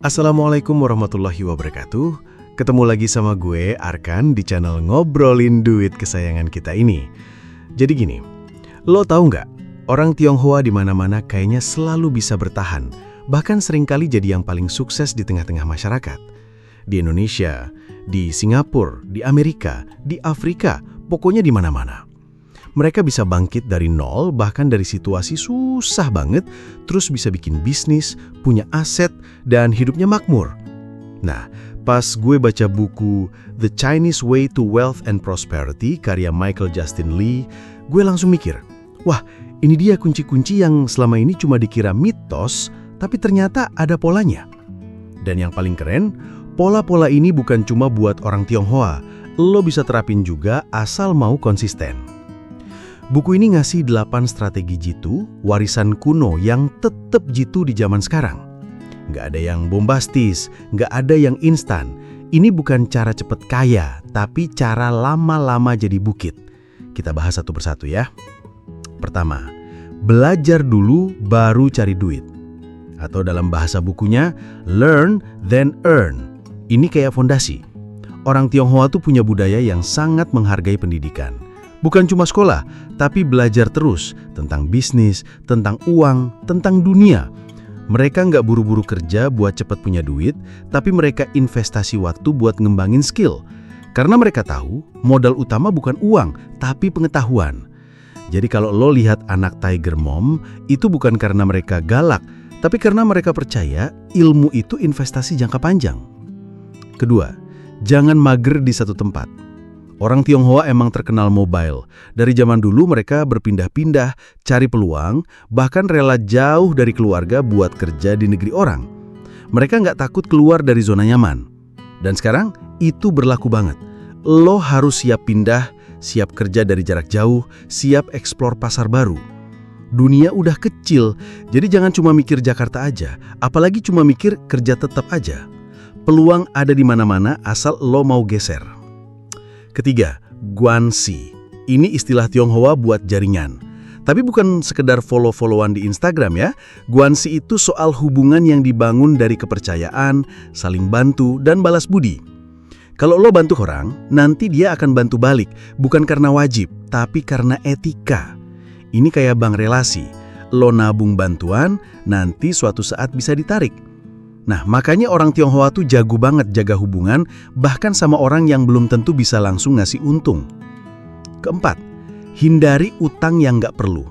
Assalamualaikum warahmatullahi wabarakatuh. Ketemu lagi sama gue, Arkan, di channel Ngobrolin Duit kesayangan kita ini. Jadi gini, lo tahu nggak? Orang Tionghoa di mana-mana kayaknya selalu bisa bertahan, bahkan seringkali jadi yang paling sukses di tengah-tengah masyarakat. Di Indonesia, di Singapura, di Amerika, di Afrika, pokoknya di mana-mana. Mereka bisa bangkit dari nol, bahkan dari situasi susah banget, terus bisa bikin bisnis, punya aset, dan hidupnya makmur. Nah, pas gue baca buku The Chinese Way to Wealth and Prosperity karya Michael Justin Lee, gue langsung mikir, wah, ini dia kunci-kunci yang selama ini cuma dikira mitos, tapi ternyata ada polanya. Dan yang paling keren, pola-pola ini bukan cuma buat orang Tionghoa, lo bisa terapin juga asal mau konsisten. Buku ini ngasih 8 strategi jitu, warisan kuno yang tetap jitu di zaman sekarang. Nggak ada yang bombastis, nggak ada yang instan. Ini bukan cara cepet kaya, tapi cara lama-lama jadi bukit. Kita bahas satu persatu ya. Pertama, belajar dulu baru cari duit. Atau dalam bahasa bukunya, learn then earn. Ini kayak fondasi. Orang Tionghoa tuh punya budaya yang sangat menghargai pendidikan. Bukan cuma sekolah, tapi belajar terus tentang bisnis, tentang uang, tentang dunia. Mereka nggak buru-buru kerja buat cepat punya duit, tapi mereka investasi waktu buat ngembangin skill. Karena mereka tahu, modal utama bukan uang, tapi pengetahuan. Jadi kalau lo lihat anak Tiger Mom, itu bukan karena mereka galak, tapi karena mereka percaya ilmu itu investasi jangka panjang. Kedua, jangan mager di satu tempat. Orang Tionghoa emang terkenal mobile. Dari zaman dulu mereka berpindah-pindah, cari peluang, bahkan rela jauh dari keluarga buat kerja di negeri orang. Mereka nggak takut keluar dari zona nyaman. Dan sekarang itu berlaku banget. Lo harus siap pindah, siap kerja dari jarak jauh, siap eksplor pasar baru. Dunia udah kecil, jadi jangan cuma mikir Jakarta aja, apalagi cuma mikir kerja tetap aja. Peluang ada di mana-mana asal lo mau geser. Ketiga, guanxi. Ini istilah Tionghoa buat jaringan. Tapi bukan sekedar follow-followan di Instagram ya. Guanxi itu soal hubungan yang dibangun dari kepercayaan, saling bantu, dan balas budi. Kalau lo bantu orang, nanti dia akan bantu balik. Bukan karena wajib, tapi karena etika. Ini kayak bank relasi. Lo nabung bantuan, nanti suatu saat bisa ditarik. Nah, makanya orang Tionghoa tuh jago banget jaga hubungan, bahkan sama orang yang belum tentu bisa langsung ngasih untung. Keempat, hindari utang yang nggak perlu.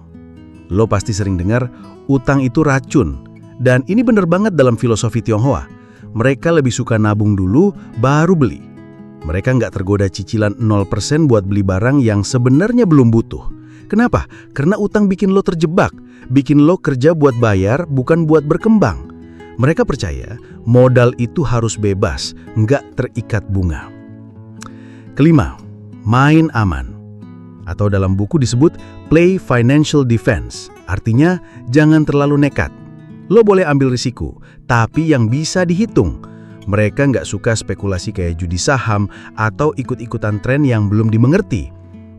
Lo pasti sering dengar, utang itu racun. Dan ini bener banget dalam filosofi Tionghoa. Mereka lebih suka nabung dulu, baru beli. Mereka nggak tergoda cicilan 0% buat beli barang yang sebenarnya belum butuh. Kenapa? Karena utang bikin lo terjebak, bikin lo kerja buat bayar, bukan buat berkembang. Mereka percaya modal itu harus bebas, nggak terikat bunga. Kelima, main aman. Atau dalam buku disebut play financial defense. Artinya jangan terlalu nekat. Lo boleh ambil risiko, tapi yang bisa dihitung. Mereka nggak suka spekulasi kayak judi saham atau ikut-ikutan tren yang belum dimengerti.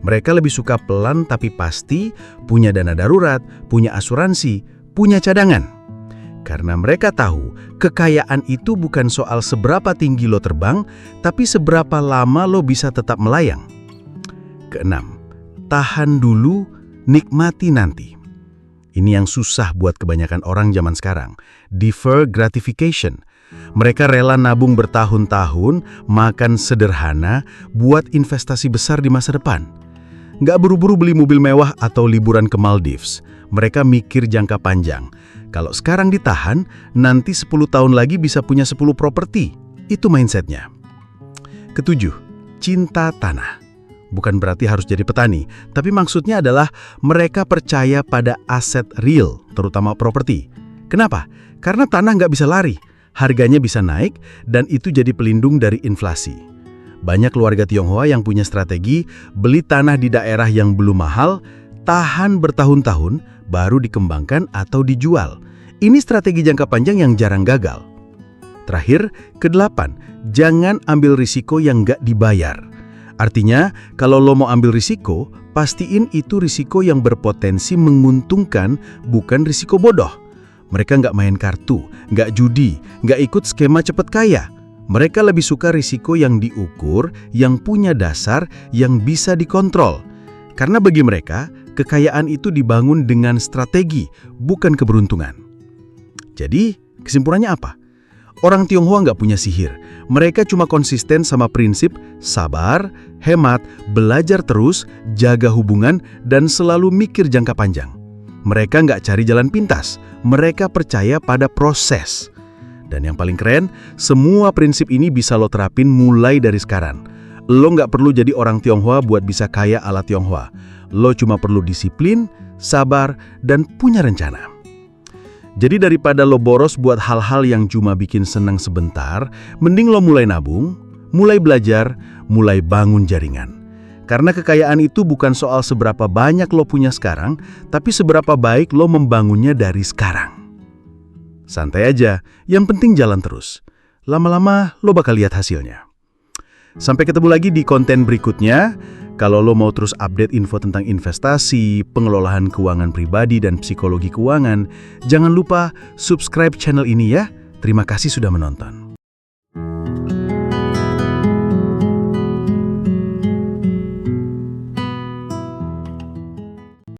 Mereka lebih suka pelan tapi pasti, punya dana darurat, punya asuransi, punya cadangan. Karena mereka tahu, kekayaan itu bukan soal seberapa tinggi lo terbang, tapi seberapa lama lo bisa tetap melayang. Keenam, tahan dulu, nikmati nanti. Ini yang susah buat kebanyakan orang zaman sekarang. Defer gratification. Mereka rela nabung bertahun-tahun, makan sederhana, buat investasi besar di masa depan. Nggak buru-buru beli mobil mewah atau liburan ke Maldives. Mereka mikir jangka panjang. Kalau sekarang ditahan, nanti 10 tahun lagi bisa punya 10 properti. Itu mindsetnya. Ketujuh, cinta tanah. Bukan berarti harus jadi petani, tapi maksudnya adalah mereka percaya pada aset real, terutama properti. Kenapa? Karena tanah nggak bisa lari, harganya bisa naik, dan itu jadi pelindung dari inflasi. Banyak keluarga Tionghoa yang punya strategi beli tanah di daerah yang belum mahal, tahan bertahun-tahun, baru dikembangkan atau dijual. Ini strategi jangka panjang yang jarang gagal. Terakhir, kedelapan, jangan ambil risiko yang nggak dibayar. Artinya, kalau lo mau ambil risiko, pastiin itu risiko yang berpotensi menguntungkan, bukan risiko bodoh. Mereka nggak main kartu, nggak judi, nggak ikut skema cepet kaya. Mereka lebih suka risiko yang diukur, yang punya dasar, yang bisa dikontrol. Karena bagi mereka, kekayaan itu dibangun dengan strategi, bukan keberuntungan. Jadi, kesimpulannya apa? Orang Tionghoa nggak punya sihir. Mereka cuma konsisten sama prinsip sabar, hemat, belajar terus, jaga hubungan, dan selalu mikir jangka panjang. Mereka nggak cari jalan pintas, mereka percaya pada proses. Dan yang paling keren, semua prinsip ini bisa lo terapin mulai dari sekarang. Lo nggak perlu jadi orang Tionghoa buat bisa kaya ala Tionghoa. Lo cuma perlu disiplin, sabar, dan punya rencana. Jadi daripada lo boros buat hal-hal yang cuma bikin senang sebentar, mending lo mulai nabung, mulai belajar, mulai bangun jaringan. Karena kekayaan itu bukan soal seberapa banyak lo punya sekarang, tapi seberapa baik lo membangunnya dari sekarang. Santai aja, yang penting jalan terus. Lama-lama lo bakal lihat hasilnya. Sampai ketemu lagi di konten berikutnya. Kalau lo mau terus update info tentang investasi, pengelolaan keuangan pribadi, dan psikologi keuangan, jangan lupa subscribe channel ini ya. Terima kasih sudah menonton.